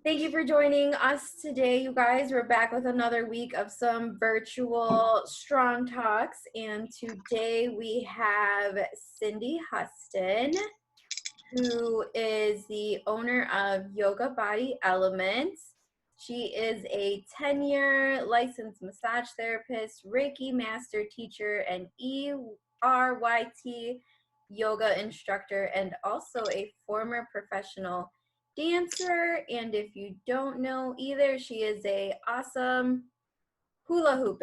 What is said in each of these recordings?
Thank you for joining us today, you guys. We're back with another week of some virtual strong talks, and today we have Cindy Huston, who is the owner of Yoga Body Elements. She is a 10-year licensed massage therapist, Reiki master teacher, and ERYT yoga instructor, and also a former professional dancer. And if you don't know either, she is a awesome hula hoop.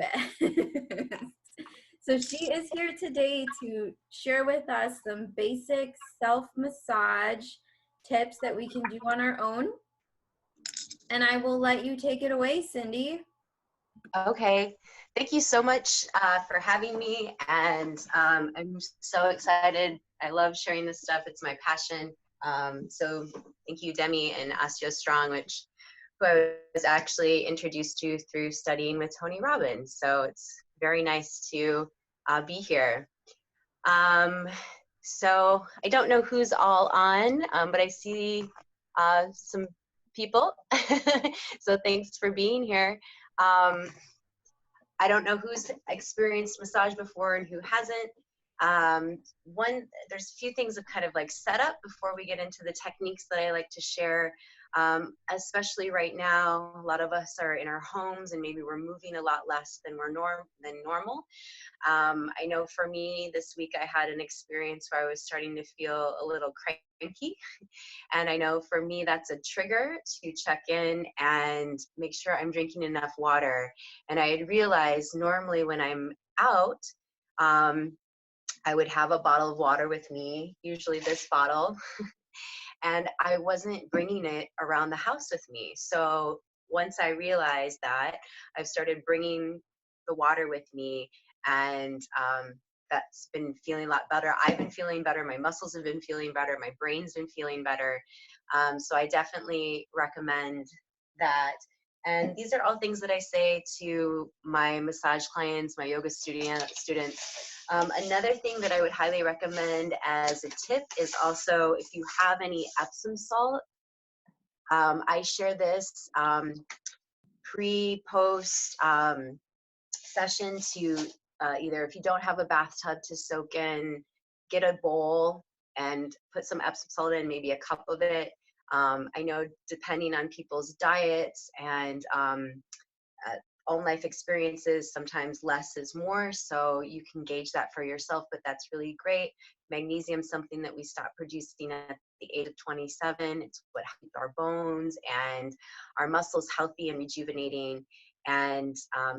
So she is here today to share with us some basic self-massage tips that we can do on our own. And I will let you take it away, Cindy. Okay, thank you so much for having me, and I'm so excited. I love sharing this stuff. It's my passion. So thank you, Demi and Osteo Strong, who I was actually introduced to through studying with Tony Robbins. So it's very nice to be here. So I don't know who's all on, but I see some people. So thanks for being here. I don't know who's experienced massage before and who hasn't. There's a few things of kind of like setup before we get into the techniques that I like to share. Especially right now, a lot of us are in our homes and maybe we're moving a lot less than normal. I know for me this week I had an experience where I was starting to feel a little cranky. And I know for me that's a trigger to check in and make sure I'm drinking enough water. And I had realized normally when I'm out, I would have a bottle of water with me, usually this bottle, and I wasn't bringing it around the house with me. So once I realized that, I've started bringing the water with me, and that's been feeling a lot better. I've been feeling better. My muscles have been feeling better. My brain's been feeling better. So I definitely recommend that. And these are all things that I say to my massage clients, my yoga students. Another thing that I would highly recommend as a tip is also if you have any Epsom salt. I share this pre-post session to either if you don't have a bathtub to soak in, get a bowl and put some Epsom salt in, maybe a cup of it. I know depending on people's diets and own life experiences, sometimes less is more, so you can gauge that for yourself, but that's really great. Magnesium is something that we stop producing at the age of 27. It's what keeps our bones and our muscles healthy and rejuvenating. And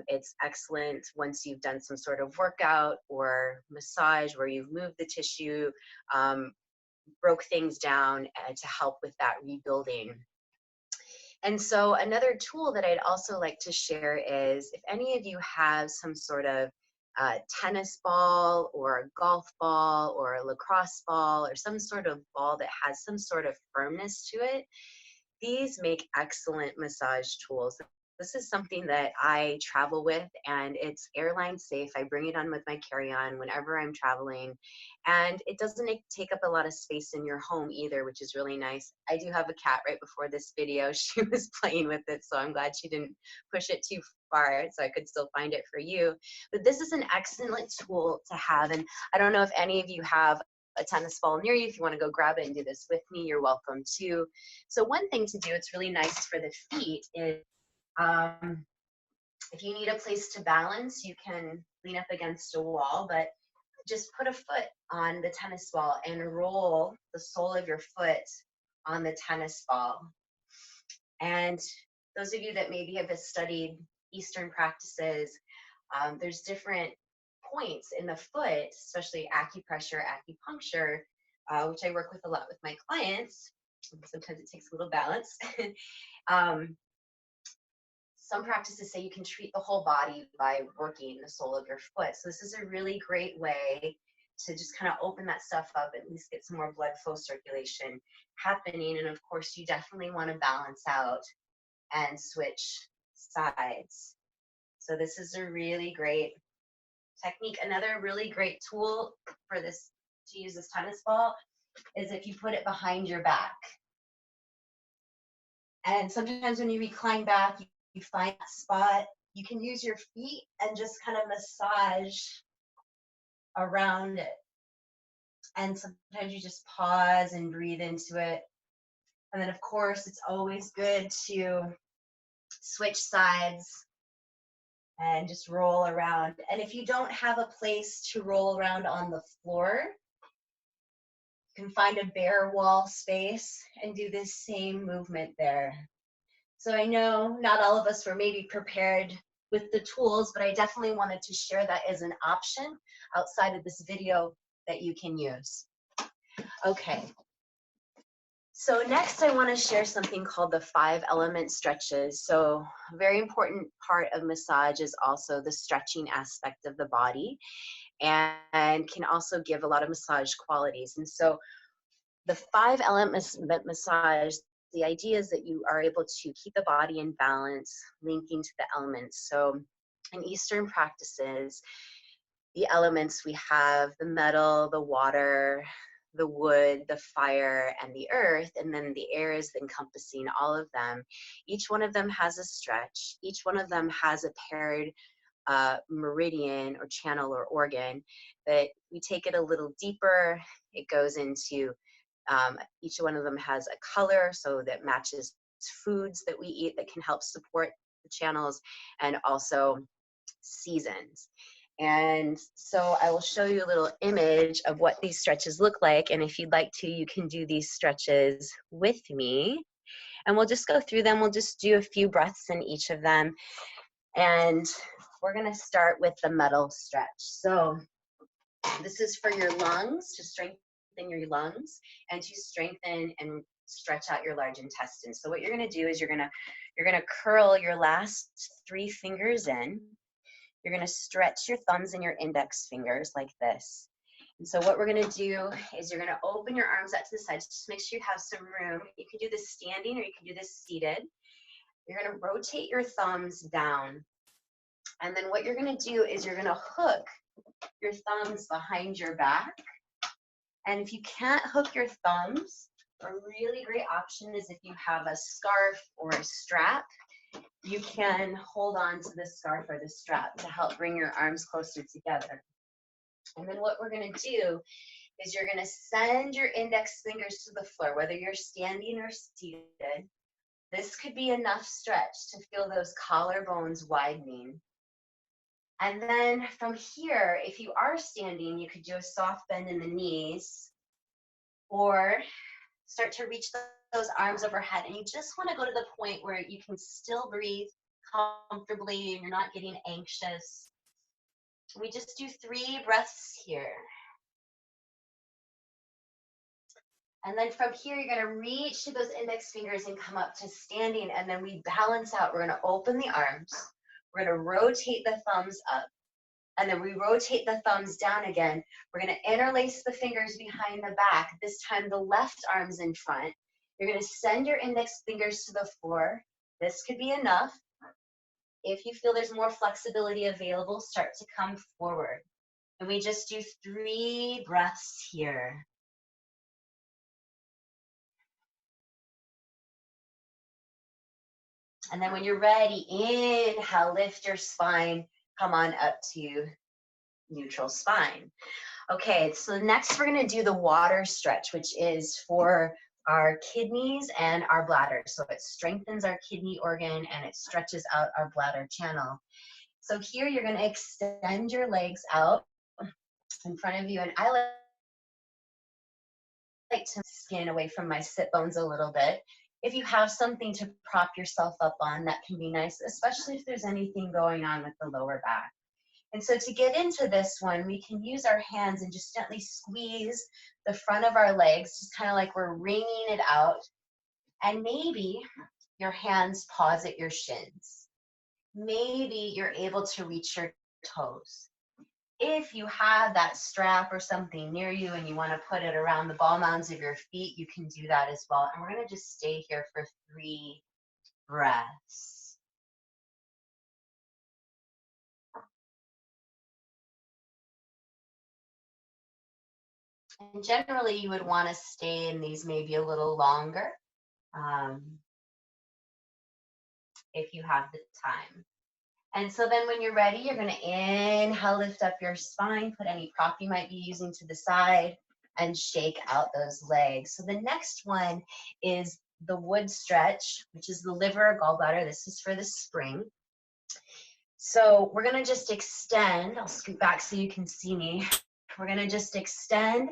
it's excellent once you've done some sort of workout or massage where you've moved the tissue, broke things down to help with that rebuilding. And so another tool that I'd also like to share is if any of you have some sort of tennis ball or a golf ball or a lacrosse ball or some sort of ball that has some sort of firmness to it, these make excellent massage tools. This is something that I travel with, and it's airline safe. I bring it on with my carry-on whenever I'm traveling, and it doesn't take up a lot of space in your home either, which is really nice. I do have a cat. Right before this video, she was playing with it, so I'm glad she didn't push it too far so I could still find it for you. But this is an excellent tool to have, and I don't know if any of you have a tennis ball near you. If you want to go grab it and do this with me, you're welcome to. So one thing to do, it's really nice for the feet, is if you need a place to balance, you can lean up against a wall, but just put a foot on the tennis ball and roll the sole of your foot on the tennis ball. And those of you that maybe have studied Eastern practices, there's different points in the foot, especially acupressure, acupuncture, which I work with a lot with my clients. Sometimes it takes a little balance. Some practices say you can treat the whole body by working the sole of your foot. So this is a really great way to just kind of open that stuff up, at least get some more blood flow circulation happening. And of course, you definitely want to balance out and switch sides. So this is a really great technique. Another really great tool for this, to use this tennis ball, is if you put it behind your back. And sometimes when you recline back, you find that spot. You can use your feet and just kind of massage around it. And sometimes you just pause and breathe into it. And then, of course, it's always good to switch sides and just roll around. And if you don't have a place to roll around on the floor, you can find a bare wall space and do this same movement there. So I know not all of us were maybe prepared with the tools, but I definitely wanted to share that as an option outside of this video that you can use. Okay. So next I want to share something called the 5-element stretches. So a very important part of massage is also the stretching aspect of the body, and can also give a lot of massage qualities. And so the 5-element massage, the idea is that you are able to keep the body in balance, linking to the elements. So in Eastern practices, the elements, we have the metal, the water, the wood, the fire, and the earth, and then the air is encompassing all of them. Each one of them has a stretch. Each one of them has a paired meridian or channel or organ that we take it a little deeper. It goes into each one of them has a color, so that matches foods that we eat that can help support the channels, and also seasons. And so I will show you a little image of what these stretches look like. And if you'd like to, you can do these stretches with me. And we'll just go through them. We'll just do a few breaths in each of them. And we're going to start with the metal stretch. So this is for your lungs, to strengthen your lungs and to strengthen and stretch out your large intestine. So what you're going to do is you're going to curl your last 3 fingers in. You're going to stretch your thumbs and your index fingers like this. And so what we're going to do is you're going to open your arms out to the sides. Just make sure you have some room. You can do this standing or you can do this seated. You're going to rotate your thumbs down. And then what you're going to do is you're going to hook your thumbs behind your back. And if you can't hook your thumbs, a really great option is if you have a scarf or a strap, you can hold on to the scarf or the strap to help bring your arms closer together. And then what we're going to do is you're going to send your index fingers to the floor, whether you're standing or seated. This could be enough stretch to feel those collarbones widening. And then from here, if you are standing, you could do a soft bend in the knees, or start to reach those arms overhead. And you just want to go to the point where you can still breathe comfortably and you're not getting anxious. We just do 3 breaths here. And then from here, you're going to reach to those index fingers and come up to standing. And then we balance out. We're going to open the arms. We're going to rotate the thumbs up. And then we rotate the thumbs down again. We're going to interlace the fingers behind the back. This time the left arm's in front. You're going to send your index fingers to the floor. This could be enough. If you feel there's more flexibility available, start to come forward. And we just do 3 breaths here. And then when you're ready, inhale, lift your spine, come on up to neutral spine. Okay, so next we're going to do the water stretch, which is for our kidneys and our bladder. So it strengthens our kidney organ and it stretches out our bladder channel. So here you're going to extend your legs out in front of you, and I like to skin away from my sit bones a little bit. If you have something to prop yourself up on, that can be nice, especially if there's anything going on with the lower back. And so to get into this one, we can use our hands and just gently squeeze the front of our legs, just kind of like we're wringing it out. And maybe your hands pause at your shins. Maybe you're able to reach your toes. If you have that strap or something near you and you want to put it around the ball mounds of your feet, you can do that as well. And we're going to just stay here for 3 breaths. And generally, you would want to stay in these maybe a little longer. if you have the time. And so then when you're ready, you're going to inhale, lift up your spine, put any prop you might be using to the side, and shake out those legs. So the next one is the wood stretch, which is the liver or gallbladder. This is for the spring. So we're going to just extend. I'll scoot back so you can see me. We're going to just extend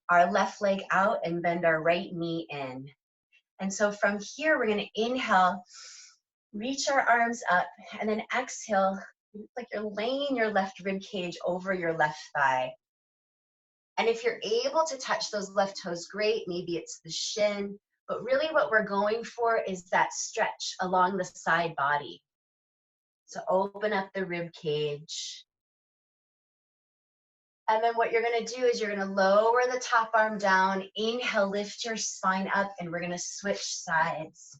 our left leg out and bend our right knee in. And so from here, we're going to inhale, reach our arms up, and then exhale, like you're laying your left rib cage over your left thigh. And if you're able to touch those left toes, great. Maybe it's the shin. But really what we're going for is that stretch along the side body. So open up the rib cage. And then what you're going to do is you're going to lower the top arm down. Inhale, lift your spine up, and we're going to switch sides.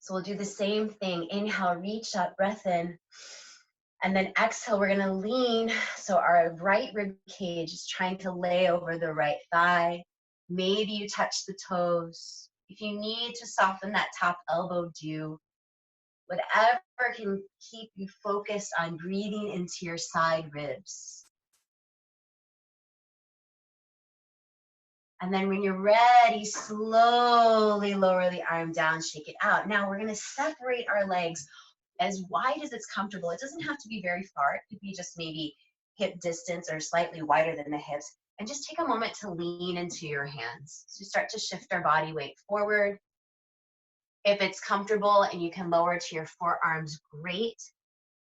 So we'll do the same thing. Inhale, reach up, breath in. And then exhale, we're going to lean. So our right rib cage is trying to lay over the right thigh. Maybe you touch the toes. If you need to soften that top elbow, do. Whatever can keep you focused on breathing into your side ribs. And then when you're ready, slowly lower the arm down, shake it out. Now we're going to separate our legs as wide as it's comfortable. It doesn't have to be very far. It could be just maybe hip distance or slightly wider than the hips. And just take a moment to lean into your hands. So start to shift our body weight forward. If it's comfortable and you can lower to your forearms, great.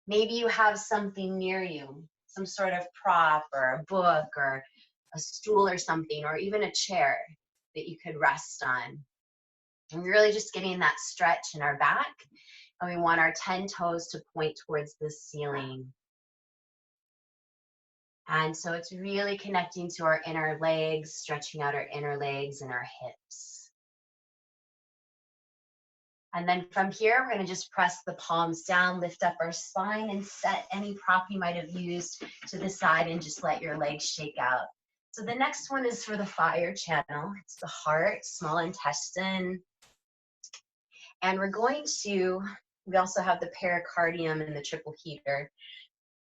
Maybe you have something near you, some sort of prop or a book or a stool or something, or even a chair that you could rest on. And we're really just getting that stretch in our back. And we want our 10 toes to point towards the ceiling. And so it's really connecting to our inner legs, stretching out our inner legs and our hips. And then from here, we're going to just press the palms down, lift up our spine, and set any prop you might have used to the side and just let your legs shake out. So the next one is for the fire channel. It's the heart, small intestine. And we're going to, we also have the pericardium and the triple heater.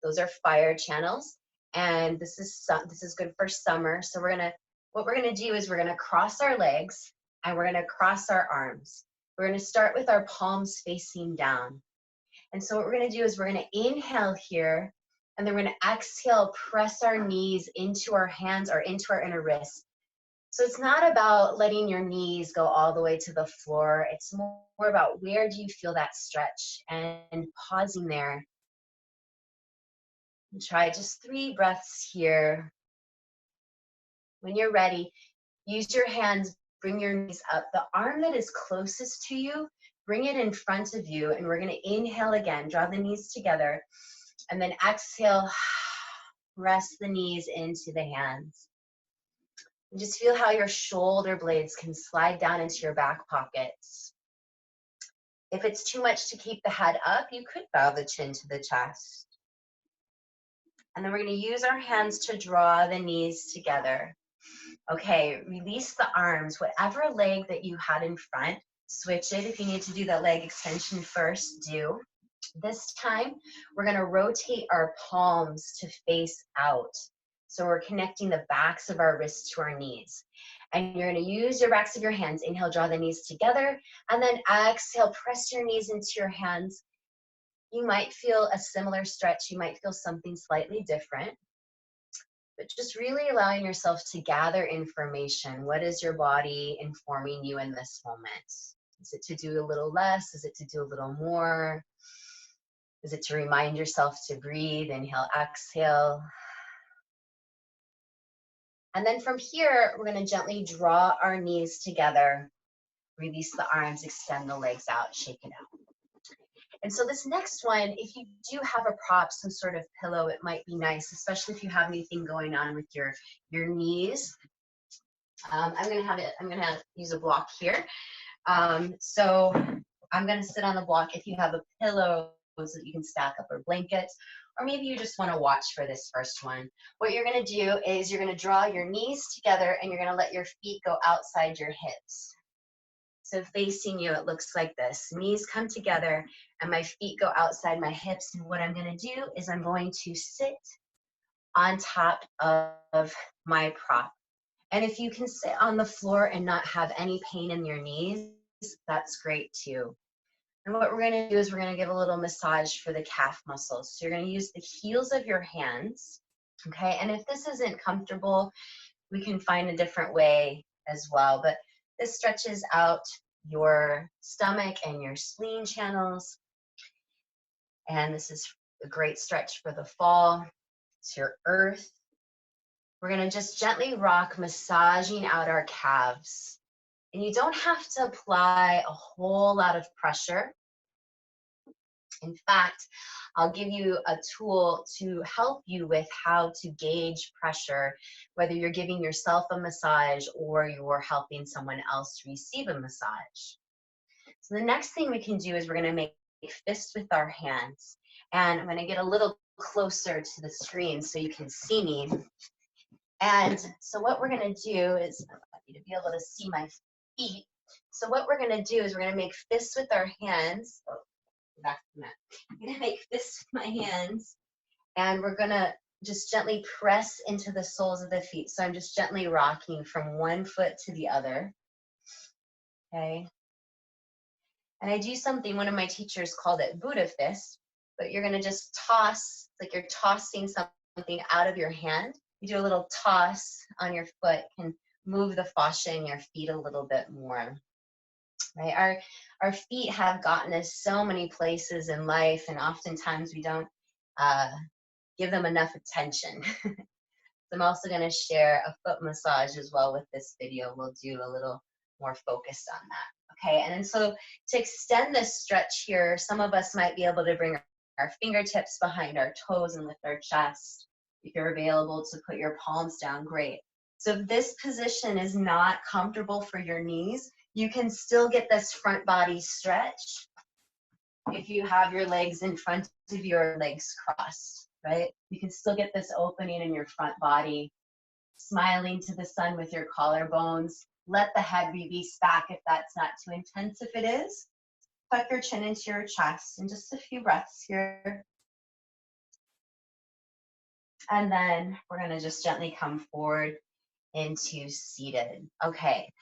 Those are fire channels. And this is good for summer. So what we're gonna do is we're gonna cross our legs and we're gonna cross our arms. We're gonna start with our palms facing down. And so what we're gonna do is we're gonna inhale here, and then we're gonna exhale, press our knees into our hands or into our inner wrists. So it's not about letting your knees go all the way to the floor. It's more about where do you feel that stretch, and pausing there. And try just 3 breaths here. When you're ready, use your hands, bring your knees up. The arm that is closest to you, bring it in front of you, and we're gonna inhale again, draw the knees together, and then exhale, press the knees into the hands. And just feel how your shoulder blades can slide down into your back pockets. If it's too much to keep the head up, you could bow the chin to the chest. And then we're going to use our hands to draw the knees together. Okay, release the arms. Whatever leg that you had in front, switch it. If you need to do that leg extension first, do. This time, we're going to rotate our palms to face out. So we're connecting the backs of our wrists to our knees. And you're going to use your backs of your hands. Inhale, draw the knees together. And then exhale, press your knees into your hands. You might feel a similar stretch. You might feel something slightly different. But just really allowing yourself to gather information. What is your body informing you in this moment? Is it to do a little less? Is it to do a little more? Is it to remind yourself to breathe? Inhale, exhale. And then from here, we're going to gently draw our knees together. Release the arms, extend the legs out, shake it out. And so this next one, if you do have a prop, some sort of pillow, it might be nice, especially if you have anything going on with your knees. I'm gonna use a block here. So I'm gonna sit on the block. If you have a pillow that you can stack up, or blankets, or maybe you just wanna watch for this first one. What you're gonna do is you're gonna draw your knees together and you're gonna let your feet go outside your hips. So facing you, it looks like this. Knees come together and my feet go outside my hips. And what I'm going to do is I'm going to sit on top of my prop. And if you can sit on the floor and not have any pain in your knees, that's great too. And what we're going to do is we're going to give a little massage for the calf muscles. So you're going to use the heels of your hands, okay? And if this isn't comfortable, we can find a different way as well. But this stretches out your stomach and your spleen channels. And this is a great stretch for the fall. It's your earth. We're going to just gently rock, massaging out our calves. And you don't have to apply a whole lot of pressure. In fact, I'll give you a tool to help you with how to gauge pressure, whether you're giving yourself a massage or you're helping someone else receive a massage. So the next thing we can do is we're going to make fists with our hands. And I'm going to get a little closer to the screen so you can see me. And so what we're going to do is, I want you to be able to see my feet. So what we're going to do is we're going to make fists with our hands. Oh, back to that. I'm going to make fists with my hands. And we're going to just gently press into the soles of the feet. So I'm just gently rocking from one foot to the other. Okay. And I do something, one of my teachers called it Buddha fist, but you're going to just toss, like you're tossing something out of your hand. You do a little toss on your foot, can move the fascia in your feet a little bit more, right? Our feet have gotten us so many places in life, and oftentimes we don't give them enough attention. So I'm also going to share a foot massage as well with this video. We'll do a little more focused on that. Okay, and then so to extend this stretch here, some of us might be able to bring our fingertips behind our toes and lift our chest. If you're available to put your palms down, great. So if this position is not comfortable for your knees, you can still get this front body stretch if you have your legs in front of your legs crossed, right? You can still get this opening in your front body, smiling to the sun with your collarbones. Let the head release back if that's not too intense. If it is, tuck your chin into your chest and just a few breaths here. And then we're going to just gently come forward into seated. Okay,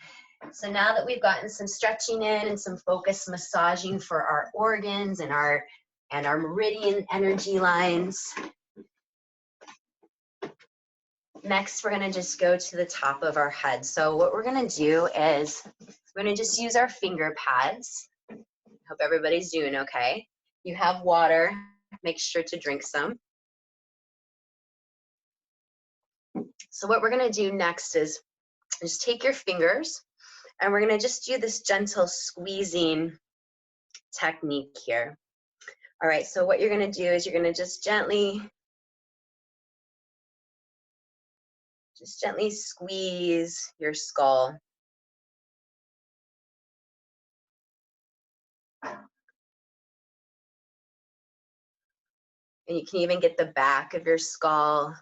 so now that we've gotten some stretching in and some focused massaging for our organs and our meridian energy lines, next we're going to just go to the top of our head. So what we're going to do is we're going to just use our finger pads. Hope everybody's doing okay. You have water, make sure to drink some. So what we're going to do next is just take your fingers and we're going to just do this gentle squeezing technique here. All right, so what you're going to do is you're going to just gently squeeze your skull. And you can even get the back of your skull.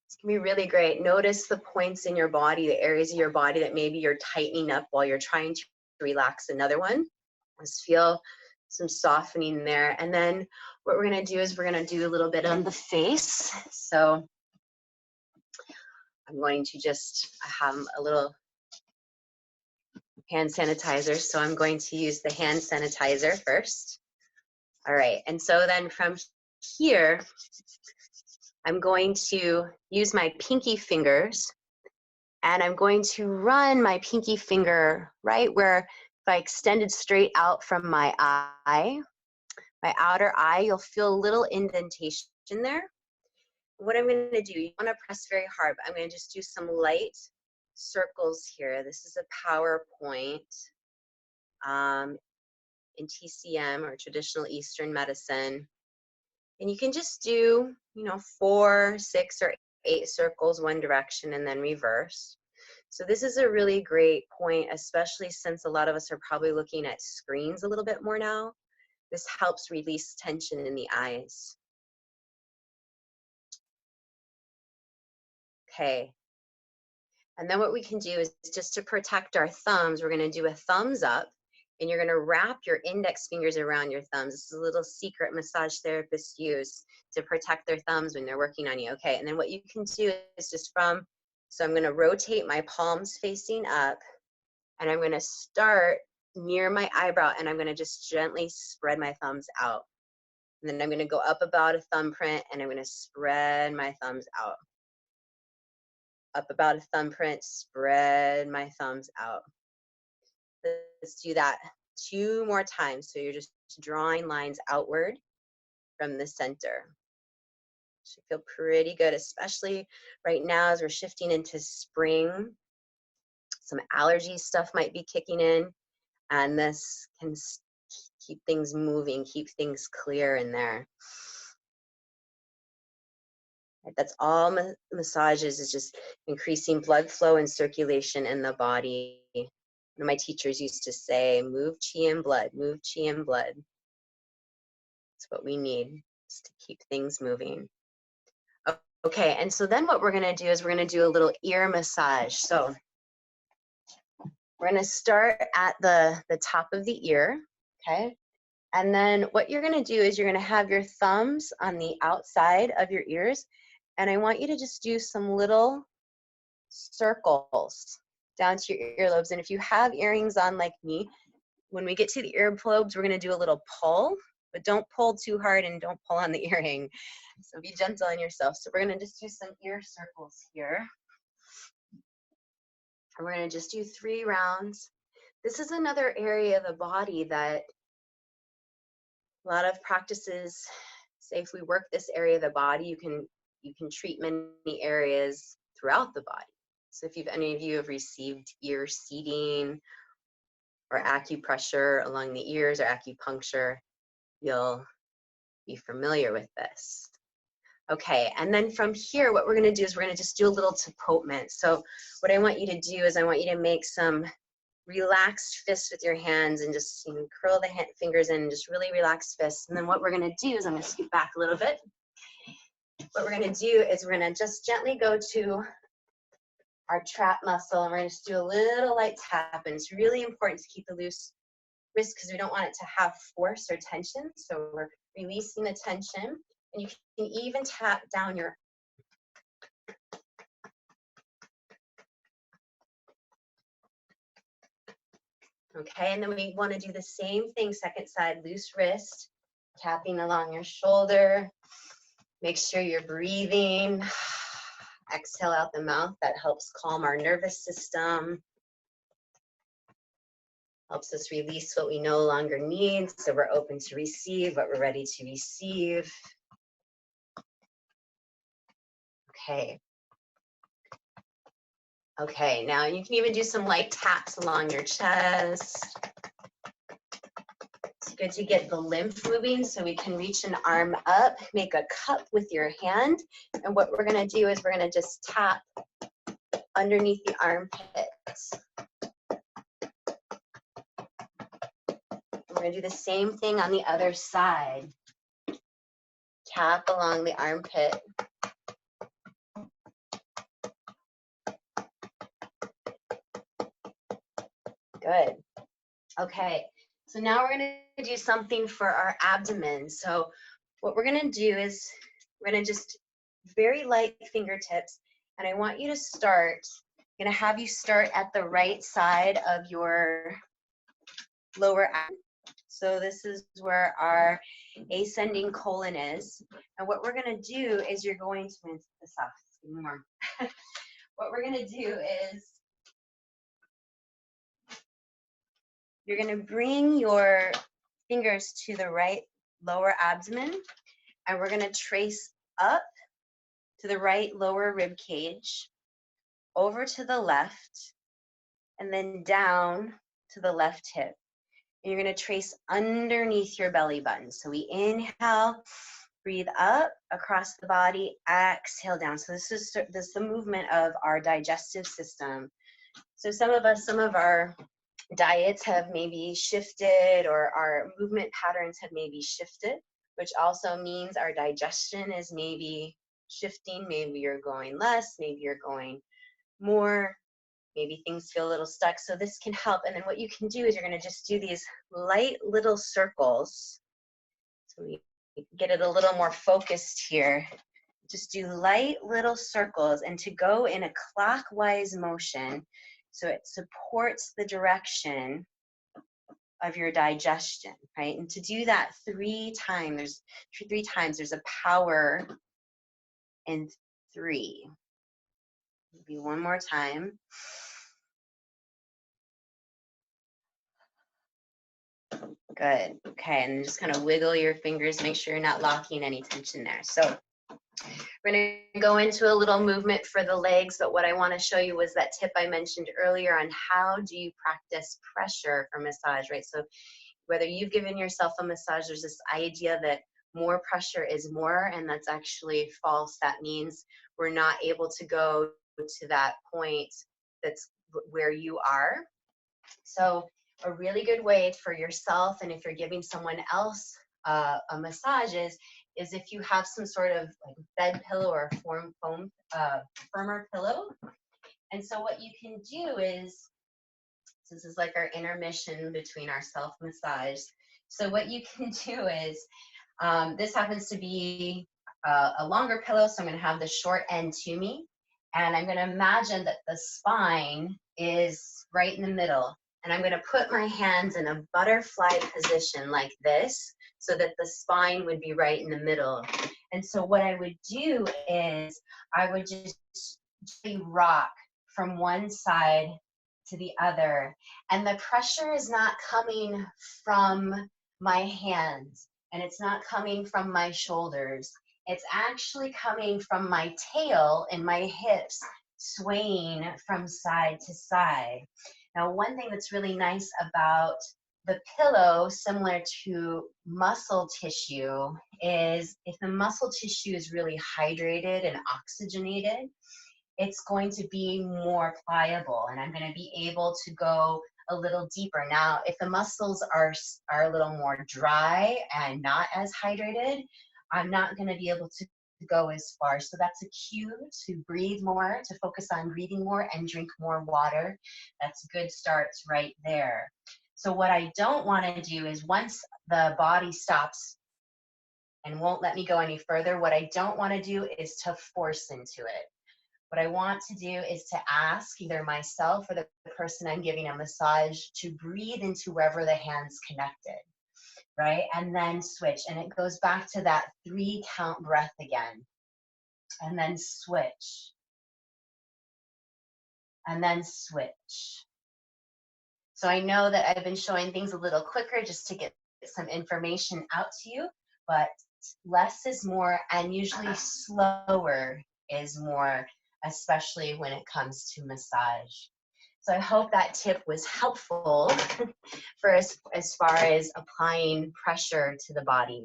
It's gonna be really great. Notice the points in your body, the areas of your body that maybe you're tightening up while you're trying to relax. Another one. Just feel some softening there. And then what we're gonna do is we're gonna do a little bit on the face. So I'm going to just have a little hand sanitizer. So I'm going to use the hand sanitizer first. All right, and so then from here, I'm going to use my pinky fingers and I'm going to run my pinky finger right where if I extended straight out from my eye, my outer eye, you'll feel a little indentation there. What I'm going to do, you want to press very hard, but I'm going to just do some light circles here. This is a power point in TCM or traditional Eastern medicine. And you can just do, 4, 6, or 8 circles one direction and then reverse. So this is a really great point, especially since a lot of us are probably looking at screens a little bit more now. This helps release tension in the eyes. Okay. And then what we can do is just to protect our thumbs, we're going to do a thumbs up. and you're gonna wrap your index fingers around your thumbs. This is a little secret massage therapists use to protect their thumbs when they're working on you. Okay, and then what you can do is just so I'm gonna rotate my palms facing up, and I'm gonna start near my eyebrow, and I'm gonna just gently spread my thumbs out. And then I'm gonna go up about a thumbprint, and I'm gonna spread my thumbs out. Up about a thumbprint, spread my thumbs out. Let's do that 2 more times. So you're just drawing lines outward from the center. Should feel pretty good, especially right now as we're shifting into spring. Some allergy stuff might be kicking in, and this can keep things moving, keep things clear in there. That's all massages, is just increasing blood flow and circulation in the body. One of my teachers used to say, move chi and blood, move chi and blood. That's what we need, is to keep things moving. Okay, and so then what we're gonna do is we're gonna do a little ear massage. So we're gonna start at the top of the ear, okay? And then what you're gonna do is you're gonna have your thumbs on the outside of your ears, and I want you to just do some little circles down to your earlobes. And if you have earrings on like me, when we get to the earlobes, we're gonna do a little pull, but don't pull too hard and don't pull on the earring. So be gentle on yourself. So we're gonna just do some ear circles here. And we're gonna just do 3 rounds. This is another area of the body that a lot of practices say if we work this area of the body, you can treat many areas throughout the body. So if any of you have received ear seeding or acupressure along the ears or acupuncture, you'll be familiar with this. Okay, and then from here, what we're gonna do is we're gonna just do a little tapotement. So what I want you to do is I want you to make some relaxed fists with your hands and just curl the fingers in and just really relaxed fists. And then what we're gonna do is I'm gonna scoot back a little bit. What we're gonna do is we're gonna just gently go to our trap muscle, and we're gonna just do a little light tap. And it's really important to keep the loose wrist because we don't want it to have force or tension. So we're releasing the tension, and you can even tap down your okay, and then we want to do the same thing, second side, loose wrist, tapping along your shoulder. Make sure you're breathing. Exhale out the mouth. That helps calm our nervous system. Helps us release what we no longer need, so we're open to receive what we're ready to receive. Okay. Okay, now you can even do some light taps along your chest. It's good to get the lymph moving so we can reach an arm up, make a cup with your hand. And what we're gonna do is we're gonna just tap underneath the armpits. We're gonna do the same thing on the other side. Tap along the armpit. Good. Okay, so now we're gonna do something for our abdomen. So what we're gonna do is we're gonna just very light fingertips, and I want you to start, I'm gonna have you start at the right side of your lower abdomen. So this is where our ascending colon is. And what we're gonna do is you're going to, rinse this off, it's getting warm. What we're gonna do is you're gonna bring your fingers to the right lower abdomen, and we're gonna trace up to the right lower rib cage, over to the left, and then down to the left hip. And you're gonna trace underneath your belly button. So we inhale, breathe up across the body, exhale down. So this is the movement of our digestive system. So some of our diets have maybe shifted, or our movement patterns have maybe shifted, which also means our digestion is maybe shifting. Maybe you're going less, maybe you're going more. maybe things feel a little stuck. So this can help. And then what you can do is you're going to just do these light little circles. So we get it a little more focused here. Just do light little circles, and to go in a clockwise motion so it supports the direction of your digestion, right? And to do that 3 times, there's a power in 3. Maybe one more time. Good. Okay, and just kind of wiggle your fingers, make sure you're not locking any tension there. So we're going to go into a little movement for the legs, but what I want to show you was that tip I mentioned earlier on how do you practice pressure for massage, right? So whether you've given yourself a massage, there's this idea that more pressure is more, and that's actually false. That means we're not able to go to that point that's where you are. So a really good way for yourself, and if you're giving someone else a massage, is if you have some sort of like bed pillow or firmer pillow. And so what you can do is, this is like our intermission between our self massage. So what you can do is, this happens to be a longer pillow, so I'm going to have the short end to me, and I'm going to imagine that the spine is right in the middle, and I'm going to put my hands in a butterfly position like this, so that the spine would be right in the middle. And so what I would do is I would just rock from one side to the other, and the pressure is not coming from my hands, and it's not coming from my shoulders. It's actually coming from my tail and my hips swaying from side to side. Now, one thing that's really nice about the pillow, similar to muscle tissue, is if the muscle tissue is really hydrated and oxygenated, it's going to be more pliable, and I'm going to be able to go a little deeper. Now, if the muscles are a little more dry and not as hydrated, I'm not going to be able to go as far. So that's a cue to breathe more, to focus on breathing more and drink more water. That's good starts right there. So what I don't want to do is, once the body stops and won't let me go any further, what I don't want to do is to force into it. What I want to do is to ask either myself or the person I'm giving a massage to breathe into wherever the hand's connected, right? And then switch. And it goes back to that 3 count breath again. And then switch. And then switch. So I know that I've been showing things a little quicker just to get some information out to you, but less is more, and usually slower is more, especially when it comes to massage. So I hope that tip was helpful for as far as applying pressure to the body.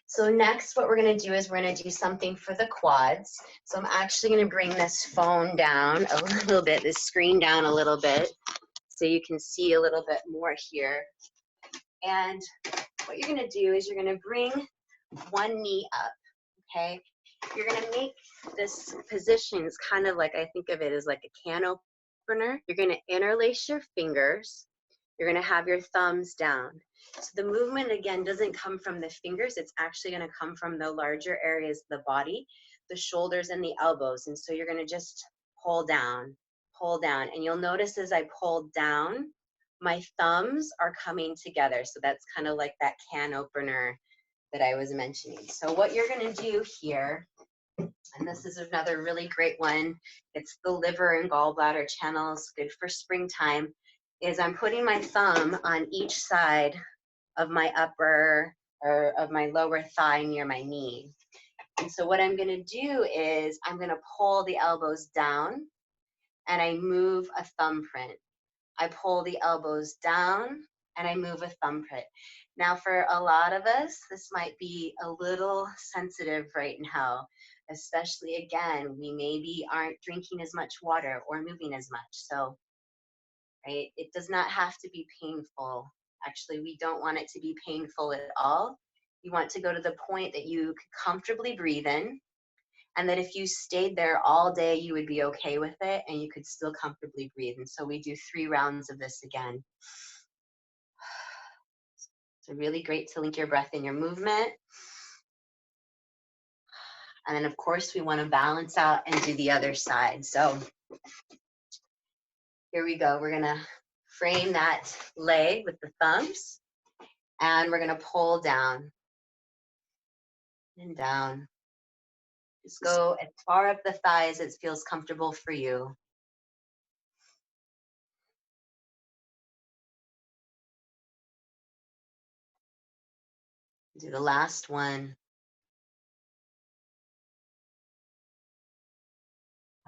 So next, what we're going to do is we're going to do something for the quads. So I'm actually going to bring this phone down a little bit, this screen down a little bit, so you can see a little bit more here. And what you're going to do is you're going to bring one knee up, okay? You're going to make this position, it's kind of like, I think of it as like a can opener. You're going to interlace your fingers. You're going to have your thumbs down. So the movement, again, doesn't come from the fingers. It's actually going to come from the larger areas of the body, the shoulders and the elbows. And so you're going to just pull down. And you'll notice as I pull down, my thumbs are coming together. So that's kind of like that can opener that I was mentioning. So what you're going to do here, and this is another really great one, it's the liver and gallbladder channels, good for springtime, is I'm putting my thumb on each side of my upper or of my lower thigh near my knee. And so what I'm going to do is I'm going to pull the elbows down and I move a thumbprint. I pull the elbows down and I move a thumbprint. Now for a lot of us, this might be a little sensitive right now, especially again, we maybe aren't drinking as much water or moving as much. So, right, it does not have to be painful. Actually, we don't want it to be painful at all. You want to go to the point that you can comfortably breathe in, and that if you stayed there all day, you would be okay with it and you could still comfortably breathe. And so we do 3 rounds of this again. So really great to link your breath and your movement. And then of course we want to balance out and do the other side. So here we go. We're gonna frame that leg with the thumbs and we're gonna pull down and down. Just go as far up the thighs as it feels comfortable for you. Do the last one.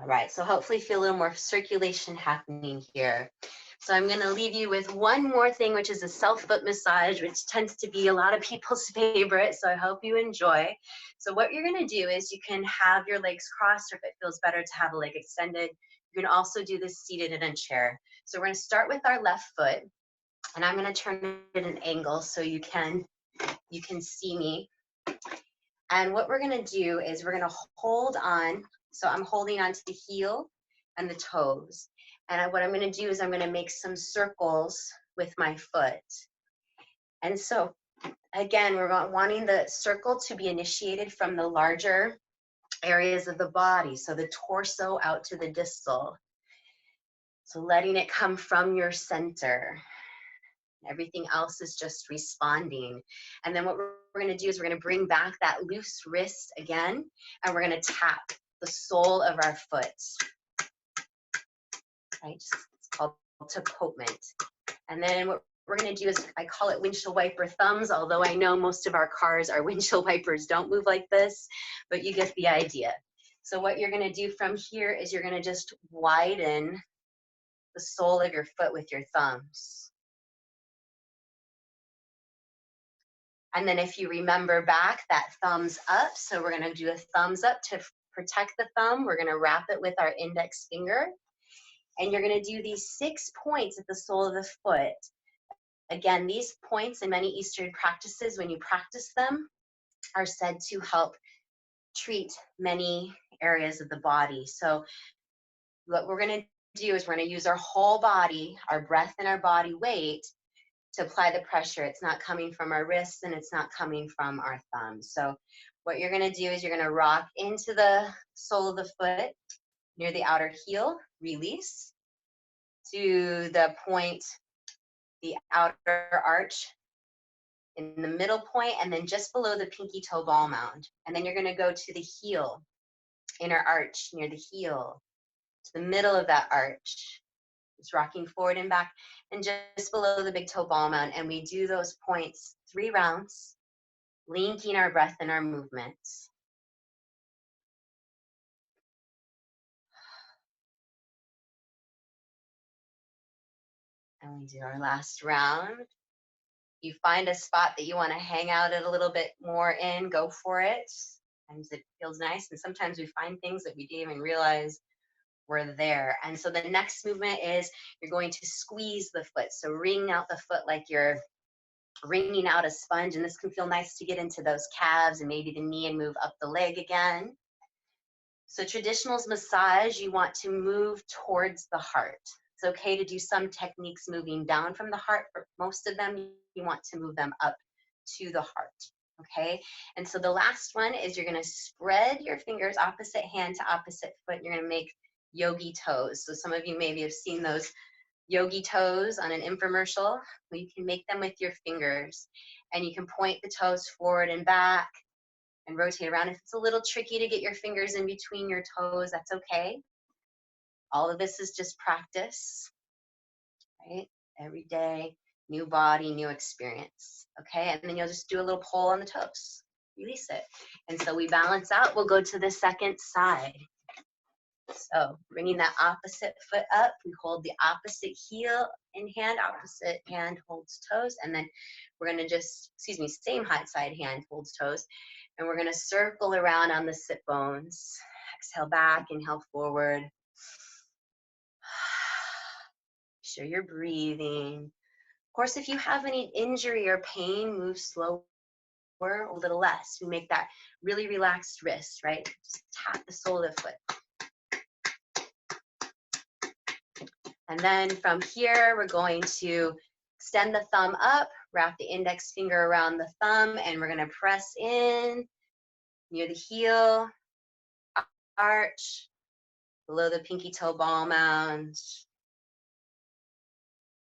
All right, so hopefully feel a little more circulation happening here. So I'm gonna leave you with one more thing, which is a self-foot massage, which tends to be a lot of people's favorite, so I hope you enjoy. So what you're gonna do is you can have your legs crossed, or if it feels better to have a leg extended, you can also do this seated in a chair. So we're gonna start with our left foot, and I'm gonna turn it at an angle so you can see me. And what we're gonna do is we're gonna hold on. So I'm holding onto the heel and the toes. And what I'm gonna do is I'm gonna make some circles with my foot. And so again, we're wanting the circle to be initiated from the larger areas of the body. So the torso out to the distal. So letting it come from your center. Everything else is just responding. And then what we're going to do is we're going to bring back that loose wrist again, and we're going to tap the sole of our foot. Right? It's called tapotment. And then what we're going to do is, I call it windshield wiper thumbs, although I know most of our cars, our windshield wipers don't move like this, but you get the idea. So what you're going to do from here is you're going to just widen the sole of your foot with your thumbs. And then if you remember back, that thumbs up, so we're gonna do a thumbs up to protect the thumb. We're gonna wrap it with our index finger. And you're gonna do these 6 points at the sole of the foot. Again, these points in many Eastern practices, when you practice them, are said to help treat many areas of the body. So what we're gonna do is we're gonna use our whole body, our breath and our body weight, to apply the pressure. It's not coming from our wrists and it's not coming from our thumbs. So what you're gonna do is you're gonna rock into the sole of the foot near the outer heel, release to the point, the outer arch in the middle point, and then just below the pinky toe ball mound. And then you're gonna go to the heel, inner arch near the heel, to the middle of that arch. It's rocking forward and back, and just below the big toe ball mound. And we do those points 3 rounds, linking our breath and our movements. And we do our last round. You find a spot that you want to hang out it a little bit more in, go for it. Sometimes it feels nice, and sometimes we find things that we didn't even realize were there. And so the next movement is you're going to squeeze the foot. So wring out the foot like you're wringing out a sponge, and this can feel nice to get into those calves and maybe the knee and move up the leg again. So traditional's massage, you want to move towards the heart. It's okay to do some techniques moving down from the heart, but most of them, you want to move them up to the heart, okay? And so the last one is you're gonna spread your fingers opposite hand to opposite foot. You're gonna make yogi toes. So some of you maybe have seen those yogi toes on an infomercial. Well, you can make them with your fingers, and you can point the toes forward and back and rotate around. If it's a little tricky to get your fingers in between your toes, that's okay. All of this is just practice, right? Every day, new body, new experience, okay? And then you'll just do a little pull on the toes, release it. And so we balance out, we'll go to the second side. So bringing that opposite foot up, we hold the opposite heel in hand, opposite hand holds toes, and then we're gonna just, same side hand holds toes, and we're gonna circle around on the sit bones. Exhale back, inhale forward. Sure you're breathing. Of course, if you have any injury or pain, move slower or a little less. We make that really relaxed wrist, right? Just tap the sole of the foot. And then from here, we're going to extend the thumb up, wrap the index finger around the thumb, and we're gonna press in near the heel, arch, below the pinky toe ball mound,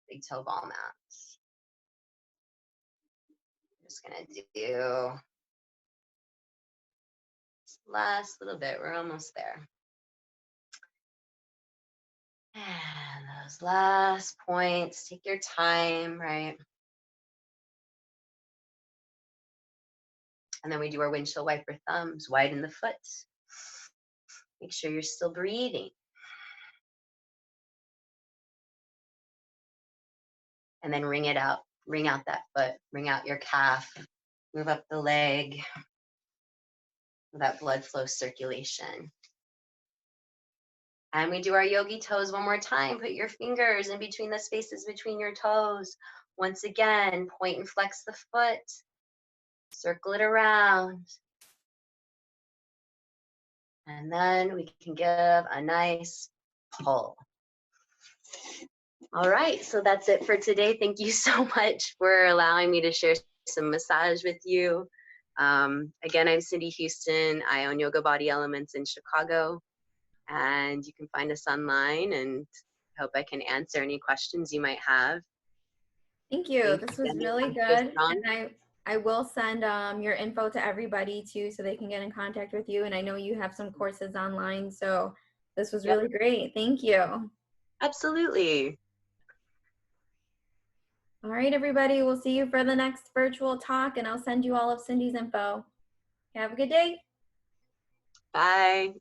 big toe ball mound. Just gonna do this last little bit. We're almost there. And those last points, take your time, right? And then we do our windshield wiper thumbs, widen the foot. Make sure you're still breathing. And then wring it out. Wring out that foot, wring out your calf, move up the leg, that blood flow circulation. And we do our yogi toes one more time. Put your fingers in between the spaces between your toes. Once again, point and flex the foot. Circle it around. And then we can give a nice pull. All right, so that's it for today. Thank you so much for allowing me to share some massage with you. Again, I'm Cindy Huston. I own Yoga Body Elements in Chicago. And you can find us online, and hope I can answer any questions you might have. Thank you. This was really good. And I will send your info to everybody too, so they can get in contact with you. And I know you have some courses online, so this was really great. Thank you. Absolutely. All right, everybody. We'll see you for the next virtual talk, and I'll send you all of Cindy's info. Have a good day. Bye.